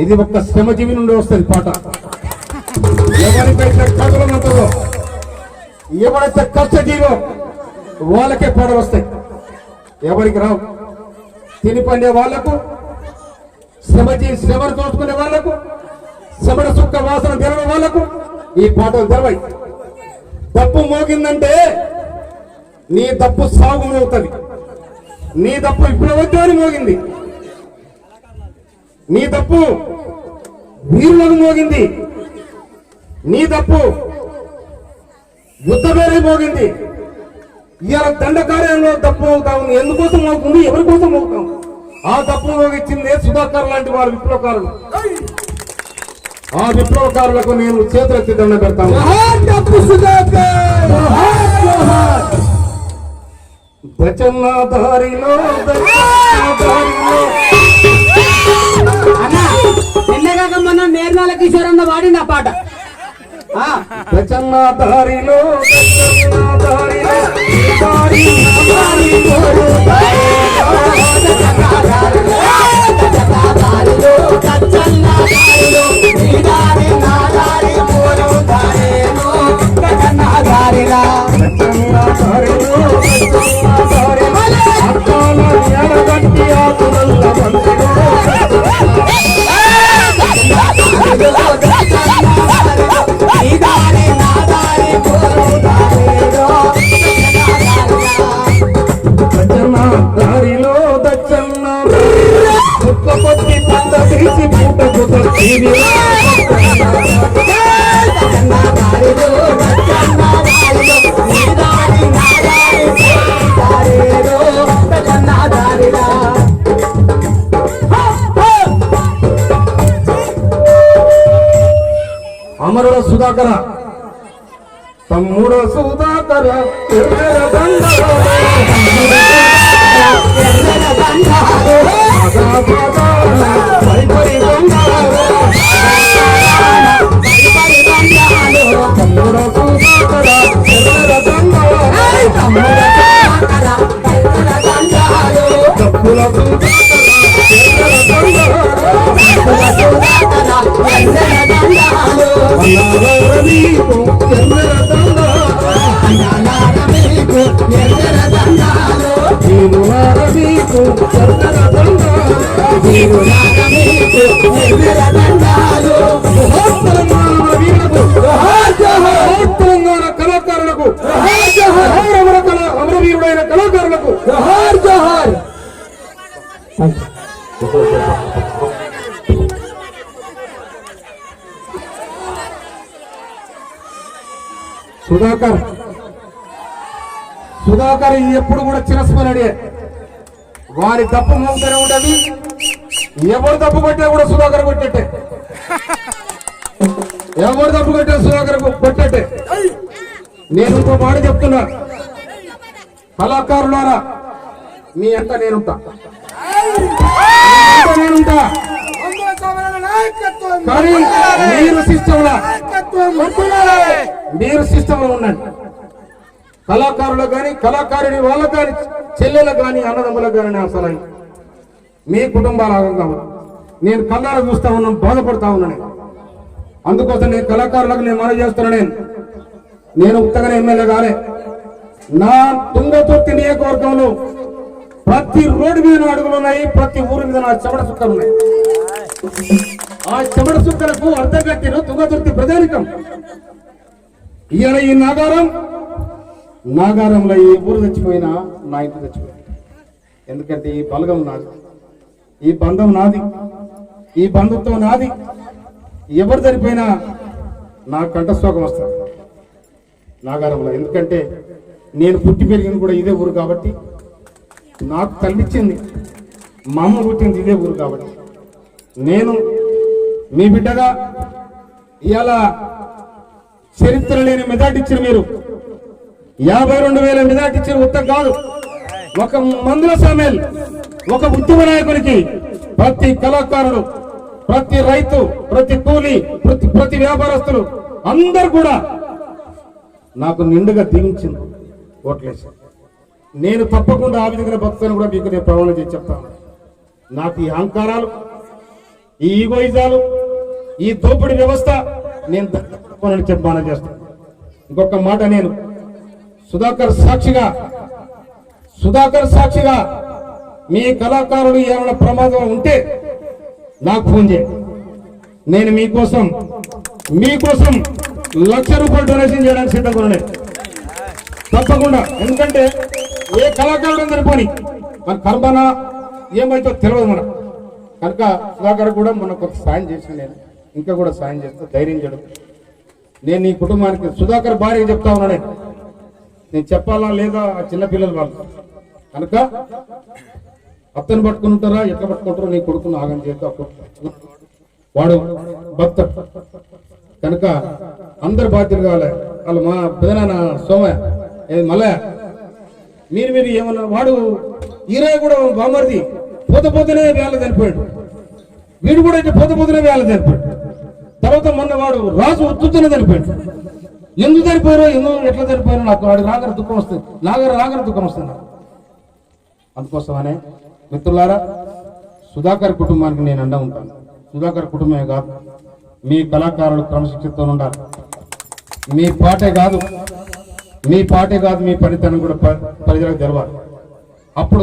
ఇది ఒక్క శ్రమజీవి నుండి వస్తుంది పాట. ఎవరికైతే కథలుంటుందో, ఎవరైతే కష్టజీవో వాళ్ళకే పాటలు వస్తాయి, ఎవరికి రావు. తిని పండే వాళ్లకు, శ్రమను తోచుకునే వాళ్లకు, శ్రమణ సుక్క వాసన తెరవ వాళ్లకు ఈ పాటలు తెరవై. తప్పు మోగిందంటే నీ తప్పు సాగు మోగుతుంది. నీ తప్పు ఇప్పుడు వద్దు అని మోగింది, నీ తప్పు వీరులకు మోగింది, నీ తప్పు యుద్ధ పేరే మోగింది. ఇవాళ దండకార్యంలో తప్పు మోగుతా ఉంది. ఎందుకోసం మోగుతుంది, ఎవరి కోసం మోగుతాం? ఆ తప్పు మోగించిందే సుధాకర్ లాంటి వారు విప్లవకారులు. ఆ విప్లవకారులకు నేను చేతులెత్తి దండ పెడతాను. దారిలో మన నేర్నాల కిషోర్ అన్న వాడిన పాట. దారిలో అమరుల సుధాకర, తమ్ముడు సుధాకర, తెలంగాణ కళాకారులకు, అమరవీరుడైన కళాకారులకు జోహార్ జోహార్. సుధాకర్ ఎప్పుడు కూడా చిరస్మరణీయ. వారి తప్పు మోగుతూనే ఉండదు. ఎవరు తప్పు కొట్టినా కూడా సుధాకర్ కొట్టేట్టే, ఎవరు తప్పు కొట్టినా సుధాకర్ కొట్టేట్టే. నేను ఇంకో మాట చెప్తున్నా, కళాకారులారా మీ అంతా నేనుంటా, కానీ మీరు సిస్టంలో ఉండండి. కళాకారులకు కానీ, కళాకారుని వాళ్ళకు కానీ, చెల్లెలకు కానీ, అన్నదమ్ములకు కానీ అసలు మీ కుటుంబాలు ఆగంగా నేను కళ్ళారా చూస్తా ఉన్నాను, బాధపడతా ఉన్నాను. అందుకోసం నేను కళాకారులకు నేను మనవి చేస్తున్నా. నేను ఉత్తగానే ఎమ్మెల్యే కాలే. నా తుంగతుర్తి నియోజకవర్గంలో ప్రతి రోడ్డు మీద అడుగులు ఉన్నాయి, ప్రతి ఊరి మీద నా చెమట సుక్కలు ఉన్నాయి. ఆ చెమట సుక్కలకు అర్థం కట్టిన తుంగతుర్తి ప్రజానికం. ఇవాళ ఈ నాగారంలో ఈ ఊరు తెచ్చిపోయినా నా ఇంటి తెచ్చిపోయినా. ఎందుకంటే ఈ బలగం నాది, ఈ బంధం నాది, ఈ బంధుత్వం నాది. ఎవరు సరిపోయినా నా కంఠశోకం వస్తుంది నాగారంలో. ఎందుకంటే నేను పుట్టి పెరిగింది కూడా ఇదే ఊరు కాబట్టి, నాకు తల్లిచ్చింది మా అమ్మ పుట్టింది ఇదే ఊరు కాబట్టి, నేను మీ బిడ్డగా ఇవాళ చరిత్ర లేని మెజార్టీ ఇచ్చారు. మీరు 52,000 మెజార్టీ ఇచ్చారు. ఉత్తరం కాదు, ఒక మందుల సామేల్, ఒక ఉద్యమ నాయకునికి ప్రతి కళాకారుడు, ప్రతి రైతు, ప్రతి కూలి, ప్రతి వ్యాపారస్తులు అందరు కూడా నాకు నిండుగా దిగించింది ఓట్లేసి. నేను తప్పకుండా ఆ విధంగా భక్తులను కూడా మీకు నేను ప్రమాణం చేసి చెప్తాను. నాకు ఈ అహంకారాలు, ఈ ఈగోయిజాలు, ఈ దోపిడీ వ్యవస్థ నేను తప్పని చెప్పాను చేస్తాను. ఇంకొక మాట, నేను సుధాకర్ సాక్షిగా మీ కళాకారులు ఏమైనా ప్రమాదం ఉంటే నాకు ఫోన్ చేయండి. నేను మీకోసం ₹1,00,000 డొనేషన్ చేయడానికి సిద్ధంగా ఉన్నాను తప్పకుండా. ఎందుకంటే ఏ కళాకారుడు అందరి పోని మన కర్మన ఏమైతే తెలియదు మనం కనుక సుధాకర్ కూడా మొన్న కొంత సాయం చేసి నేను ఇంకా కూడా సాయం చేస్తా. ధైర్యం చేయడం నేను ఈ కుటుంబానికి సుధాకర్ భార్య చెప్తా ఉన్నాను. నేను చెప్పాలా లేదా ఆ చిన్నపిల్లలు వాళ్ళు కనుక అత్తను పట్టుకుంటారా ఎట్లా పట్టుకుంటారో నీ కొడుకును ఆగం చేస్తా. వాడు భక్త కనుక అందరు బాధ్యత కావాలి. వాళ్ళు మా పెదనాన్న సోమయ్య మళ్ళా మీరు ఏమన్నా వాడు ఈరాయ కూడా బామర్ది పోతనే వేళ చనిపోయాడు. వీడు కూడా అయితే పోతనే వేళ చనిపోయాడు. తర్వాత మొన్న వాడు రాజు ఉత్తుతూనే చనిపోయాడు. ఎందుకు చనిపోయారో ఎట్లా చనిపోయారో నాకు వాడు రాగర దుఃఖం వస్తుంది. రాగర దుఃఖం వస్తుంది నాకు. అందుకోసమనే మిత్రులారా, సుధాకర్ కుటుంబానికి నేను అండ ఉంటాను. సుధాకర్ కుటుంబమే కాదు, మీ కళాకారులు క్రమశిక్షణతో ఉండాలి. మీ పాటే కాదు మీ పనితనం కూడా ప్రజలకు తెలవాలి. అప్పుడు